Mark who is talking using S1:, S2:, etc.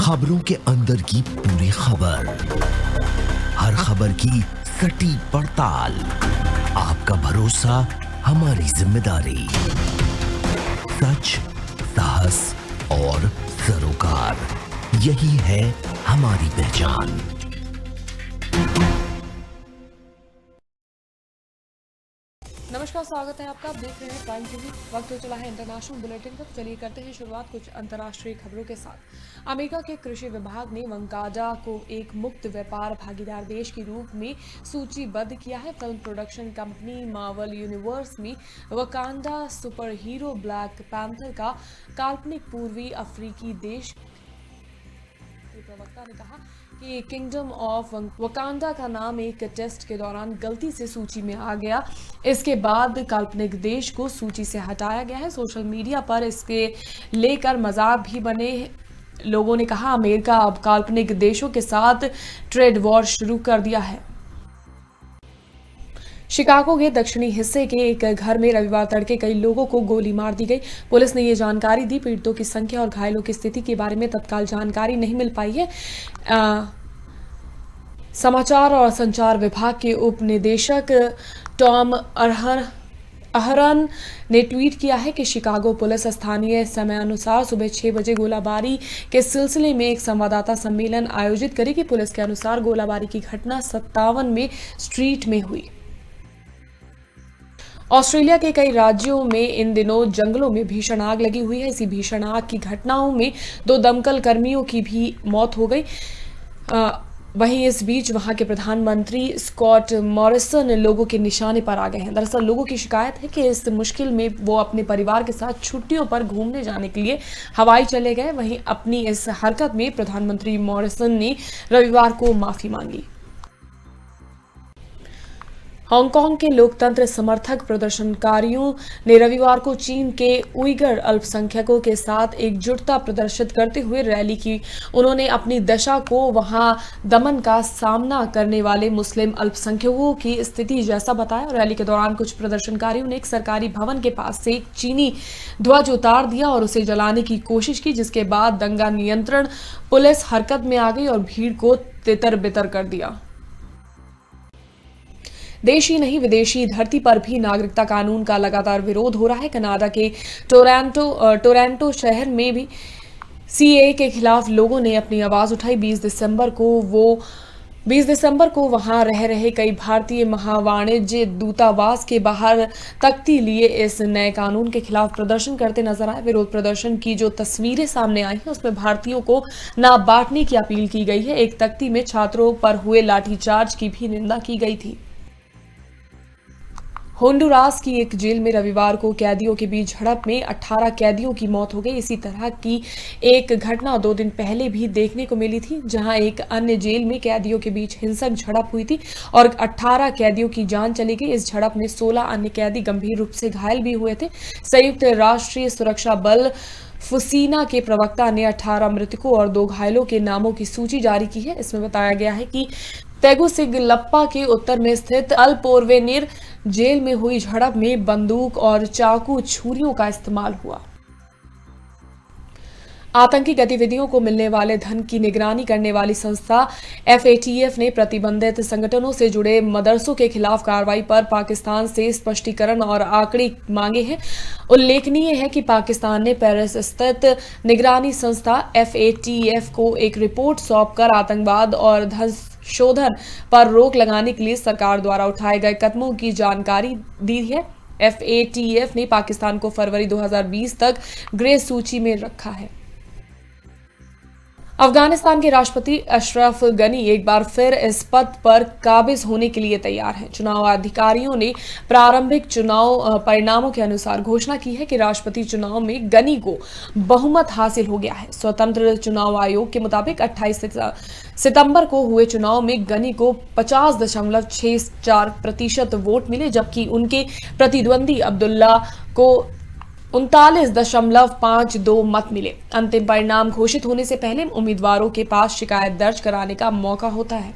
S1: खबरों के अंदर की पूरी खबर, हर खबर की सटीक पड़ताल, आपका भरोसा हमारी जिम्मेदारी। सच, साहस और सरोकार, यही है हमारी पहचान।
S2: नमस्कार, स्वागत है आपका। आप देख रहे हैं प्राइम टीवी। वक्त हो चला है इंटरनेशनल बुलेटिन का। चलिए करते हैं शुरुआत कुछ अंतर्राष्ट्रीय खबरों के साथ। अमेरिका के कृषि विभाग ने वकांडा को एक मुक्त व्यापार भागीदार देश के रूप में सूचीबद्ध किया है। Film production company Marvel Universe में Wakanda super hero Black Panther का काल्पनिक पूर्वी अफ्रीकी देश प्रवक्ता ने कहा कि किंगडम ऑफ वकांडा का नाम एक टेस्ट के दौरान गलती से सूची में आ गया। इसके बाद काल्पनिक देश को सूची से हटाया गया है। सोशल मीडिया पर इसके लेकर मजाक भी बने। लोगों ने कहा अमेरिका अब काल्पनिक देशों के साथ ट्रेड वॉर शुरू कर दिया है। शिकागो के दक्षिणी हिस्से के एक घर में रविवार तड़के कई लोगों को गोली मार दी गई। पुलिस ने ये जानकारी दी। पीड़ितों की संख्या और घायलों की स्थिति के बारे में तत्काल जानकारी नहीं मिल पाई है। समाचार और संचार विभाग के उप निदेशक टॉम अहरन ने ट्वीट किया है कि शिकागो पुलिस स्थानीय समयानुसार सुबह 6 बजे गोलाबारी के सिलसिले में एक संवाददाता सम्मेलन आयोजित करेगी। पुलिस के अनुसार गोलाबारी की घटना 57 में स्ट्रीट में हुई। ऑस्ट्रेलिया के कई राज्यों में इन दिनों जंगलों में भीषण आग लगी हुई है। इसी भीषण आग की घटनाओं में 2 दमकल कर्मियों की भी मौत हो गई। वहीं इस बीच वहां के प्रधानमंत्री स्कॉट मॉरिसन लोगों के निशाने पर आ गए हैं। दरअसल लोगों की शिकायत है कि इस मुश्किल में वो अपने परिवार के साथ छुट्टियों पर घूमने जाने के लिए हवाई चले गए। वहीं अपनी इस हरकत में प्रधानमंत्री मॉरिसन ने रविवार को माफी मांगी। हांगकांग के लोकतंत्र समर्थक प्रदर्शनकारियों ने रविवार को चीन के उइगर अल्पसंख्यकों के साथ एकजुटता प्रदर्शित करते हुए रैली की। उन्होंने अपनी दशा को वहां दमन का सामना करने वाले मुस्लिम अल्पसंख्यकों की स्थिति जैसा बताया। रैली के दौरान कुछ प्रदर्शनकारियों ने एक सरकारी भवन के पास से एक चीनी ध्वज उतार दिया और उसे जलाने की कोशिश की, जिसके बाद दंगा नियंत्रण पुलिस हरकत में आ गई और भीड़ को तितर बितर कर दिया। देश ही नहीं विदेशी धरती पर भी नागरिकता कानून का लगातार विरोध हो रहा है। कनाडा के टोरंटो शहर में भी सीएए के खिलाफ लोगों ने अपनी आवाज उठाई। 20 दिसंबर को वहां रह रहे कई भारतीय महावाणिज्य दूतावास के बाहर तख्ती लिए इस नए कानून के खिलाफ प्रदर्शन करते नजर आए। विरोध प्रदर्शन की जो तस्वीरें सामने आई हैं उसमें भारतीयों को ना बांटने की अपील की गई है। एक तख्ती में छात्रों पर हुए लाठीचार्ज की भी निंदा की गई थी। होंडुरास की एक जेल में रविवार को कैदियों के बीच झड़प में 18 कैदियों की मौत हो गई। इसी तरह की एक घटना 2 दिन पहले भी देखने को मिली थी, जहां एक अन्य जेल में कैदियों के बीच हिंसक झड़प हुई थी और 18 कैदियों की जान चली गई। इस झड़प में 16 अन्य कैदी गंभीर रूप से घायल भी हुए थे। संयुक्त राष्ट्रीय सुरक्षा बल फुसीना के प्रवक्ता ने 18 मृतकों और 2 घायलों के नामों की सूची जारी की है। इसमें बताया गया है कि तेगुसिगलप्पा के उत्तर में स्थित अल-पोर्वेनिर जेल में हुई झड़प में बंदूक और चाकू छुरियों का इस्तेमाल हुआ। आतंकी गतिविधियों को मिलने वाले धन की निगरानी करने वाली संस्था FATF ने प्रतिबंधित संगठनों से जुड़े मदरसों के खिलाफ कार्रवाई पर पाकिस्तान से स्पष्टीकरण और आंकड़े मांगे हैं। उल्लेखनीय है कि पाकिस्तान ने पेरिस स्थित निगरानी संस्था FATF को एक रिपोर्ट सौंपकर आतंकवाद और धन शोधन पर रोक लगाने के लिए सरकार द्वारा उठाए गए कदमों की जानकारी दी है। FATF ने पाकिस्तान को फरवरी 2020 तक ग्रे सूची में रखा है। अफगानिस्तान के राष्ट्रपति अशरफ गनी एक बार फिर इस पद पर काबिज होने के लिए तैयार हैं। चुनाव अधिकारियों ने प्रारंभिक चुनाव परिणामों के अनुसार घोषणा की है कि राष्ट्रपति चुनाव में गनी को बहुमत हासिल हो गया है। स्वतंत्र चुनाव आयोग के मुताबिक 28 सितंबर को हुए चुनाव में गनी को 50.64% वोट मिले, जबकि उनके प्रतिद्वंदी अब्दुल्ला को 39.52 मत मिले। अंतिम परिणाम घोषित होने से पहले उम्मीदवारों के पास शिकायत दर्ज कराने का मौका होता है।